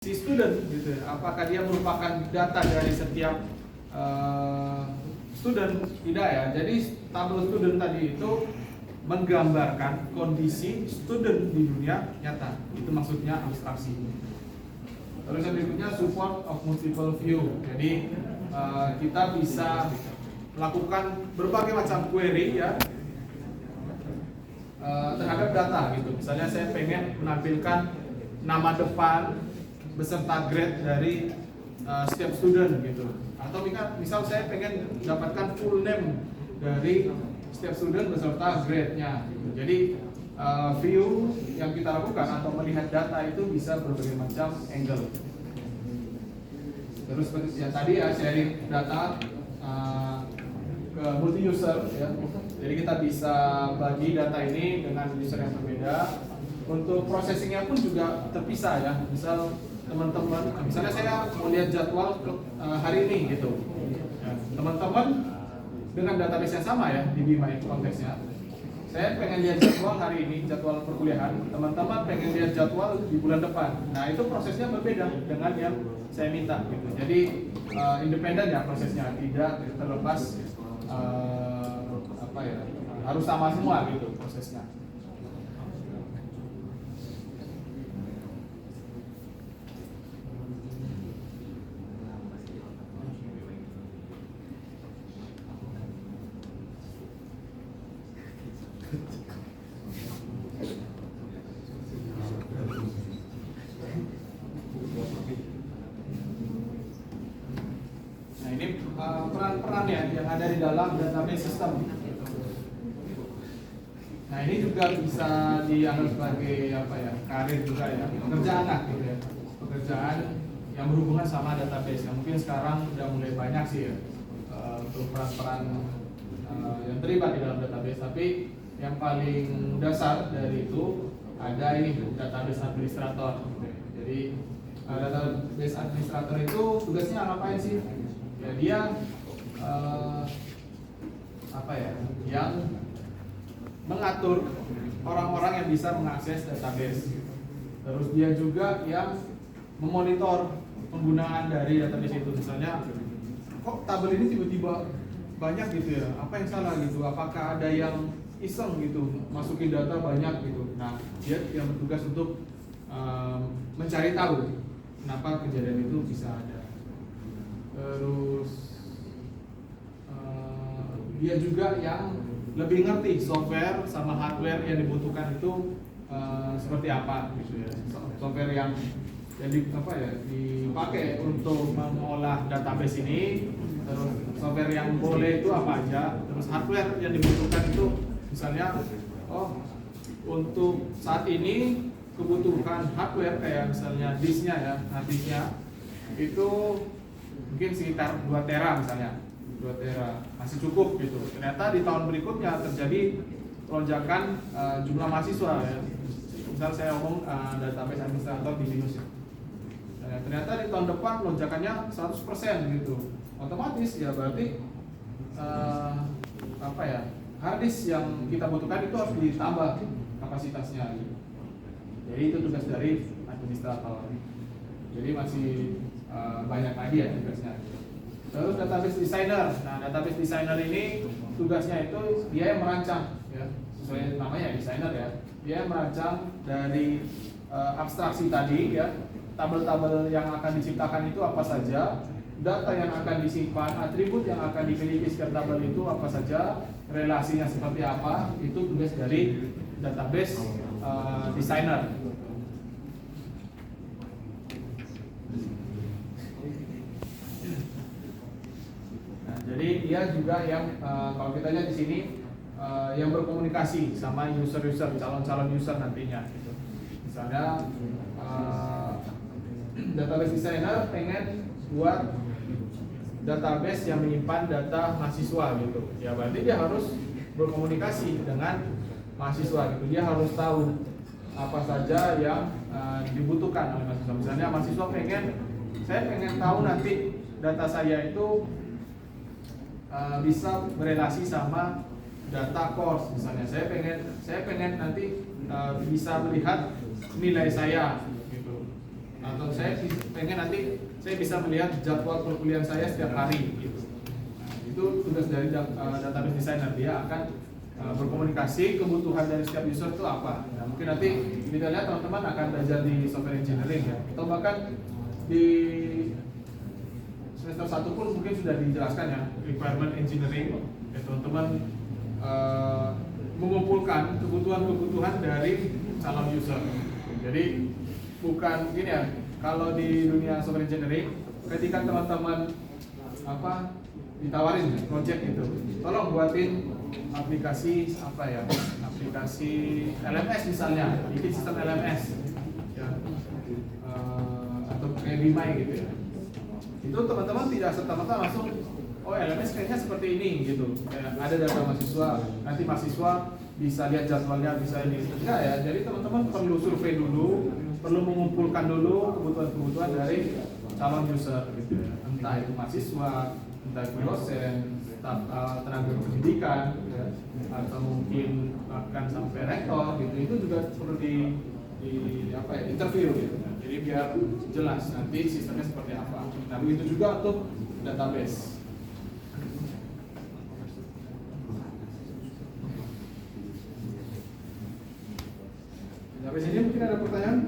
si student gitu ya. Apakah dia merupakan data dari setiap student? Tidak ya. Jadi tabel student tadi itu menggambarkan kondisi student di dunia nyata. Itu maksudnya abstraksi. Terus yang berikutnya support of multiple view. Jadi kita bisa melakukan berbagai macam query ya terhadap data gitu. Misalnya saya pengen menampilkan nama depan beserta grade dari setiap student gitu. Atau misal saya pengen dapatkan full name dari setiap student beserta grade-nya gitu. Jadi view yang kita lakukan atau melihat data itu bisa berbagai macam angle. Terus seperti yang tadi ya, sharing data ke multi user ya. Jadi kita bisa bagi data ini dengan user yang berbeda. Untuk processingnya pun juga terpisah ya. Misal teman-teman, misalnya saya mau lihat jadwal hari ini gitu. Ya, teman-teman dengan database yang sama ya di Bima konteksnya. Saya pengen lihat jadwal hari ini, jadwal perkuliahan. Teman-teman pengen lihat jadwal di bulan depan. Nah itu prosesnya berbeda dengan yang saya minta gitu. Jadi independen ya prosesnya, tidak terlepas harus sama semua gitu prosesnya. Nah ini peran-peran ya yang ada di dalam database system. Nah ini juga bisa dianggap sebagai karir juga ya, pekerjaan lah gitu ya, pekerjaan yang berhubungan sama database. Yang mungkin sekarang udah mulai banyak sih ya untuk peran-peran yang terlibat di dalam database. Tapi yang paling dasar dari itu ada ini database administrator. Jadi database administrator itu tugasnya ngapain sih? Ya dia yang mengatur orang-orang yang bisa mengakses database. Terus dia juga yang memonitor penggunaan dari database itu. Misalnya, kok tabel ini tiba-tiba banyak gitu ya? Apa yang salah gitu? Apakah ada yang iseng gitu masukin data banyak gitu? Nah, dia yang bertugas untuk mencari tahu kenapa kejadian itu bisa ada. Terus dia juga yang lebih ngerti software sama hardware yang dibutuhkan itu seperti apa gitu ya. Software yang dipakai untuk mengolah database ini, terus software yang boleh itu apa aja, terus hardware yang dibutuhkan itu misalnya untuk saat ini kebutuhan hardware kayak misalnya disknya ya, hard disknya itu mungkin sekitar 2 tera misalnya. 2 tera masih cukup gitu. Ternyata di tahun berikutnya terjadi lonjakan jumlah mahasiswa ya. Misal saya ngomong database administrator di BINUS ya. Ternyata di tahun depan lonjakannya 100% gitu. Otomatis ya berarti hard disk yang kita butuhkan itu harus ditambah kapasitasnya gitu. Jadi itu tugas dari administrator. Jadi masih banyak lagi ya tugasnya. Terus database designer. Nah, database designer ini tugasnya itu dia yang merancang ya. Sesuai namanya designer ya. Dia yang merancang dari abstraksi tadi ya. Tabel-tabel yang akan diciptakan itu apa saja, data yang akan disimpan, atribut yang akan dimiliki setiap tabel itu apa saja, relasinya seperti apa, itu tugas dari database designer. Jadi dia juga yang kalau kita lihat di sini yang berkomunikasi sama user-user, calon-calon user nantinya gitu. Misalnya database designer pengen buat database yang menyimpan data mahasiswa gitu. Ya berarti dia harus berkomunikasi dengan mahasiswa gitu. Dia harus tahu apa saja yang dibutuhkan oleh mahasiswa. Misalnya mahasiswa saya pengen tahu nanti data saya itu bisa berelasi sama data course misalnya. Saya pengen nanti bisa melihat nilai saya gitu. atau saya pengen nanti saya bisa melihat jadwal perkuliahan saya setiap hari gitu. Nah, itu tugas dari database designer, dia akan berkomunikasi kebutuhan dari setiap user itu apa. Nah, mungkin nanti kita lihat teman-teman akan belajar di software engineering ya, atau bahkan di semester 1 pun mungkin sudah dijelaskan ya, requirement engineering ya, teman-teman mengumpulkan kebutuhan-kebutuhan dari calon user. Jadi bukan gini ya, kalau di dunia software engineering ketika teman-teman ditawarin project gitu, tolong buatin aplikasi aplikasi LMS misalnya, bikin sistem LMS ya, atau kayak Bimai gitu ya. Itu teman-teman tidak serta-merta langsung LMS kayaknya seperti ini gitu. Ada data mahasiswa, nanti mahasiswa bisa lihat jadwalnya, bisa ini. Enggak ya, jadi teman-teman perlu survei dulu, perlu mengumpulkan dulu kebutuhan-kebutuhan dari calon user gitu ya. Entah itu mahasiswa, entah itu dosen, tenaga pendidikan ya, atau mungkin bahkan sampai rektor gitu. Itu juga perlu di interview gitu. Jadi biar jelas nanti sistemnya seperti apa. Nah, begitu juga untuk database. Sampai sini mungkin ada pertanyaan?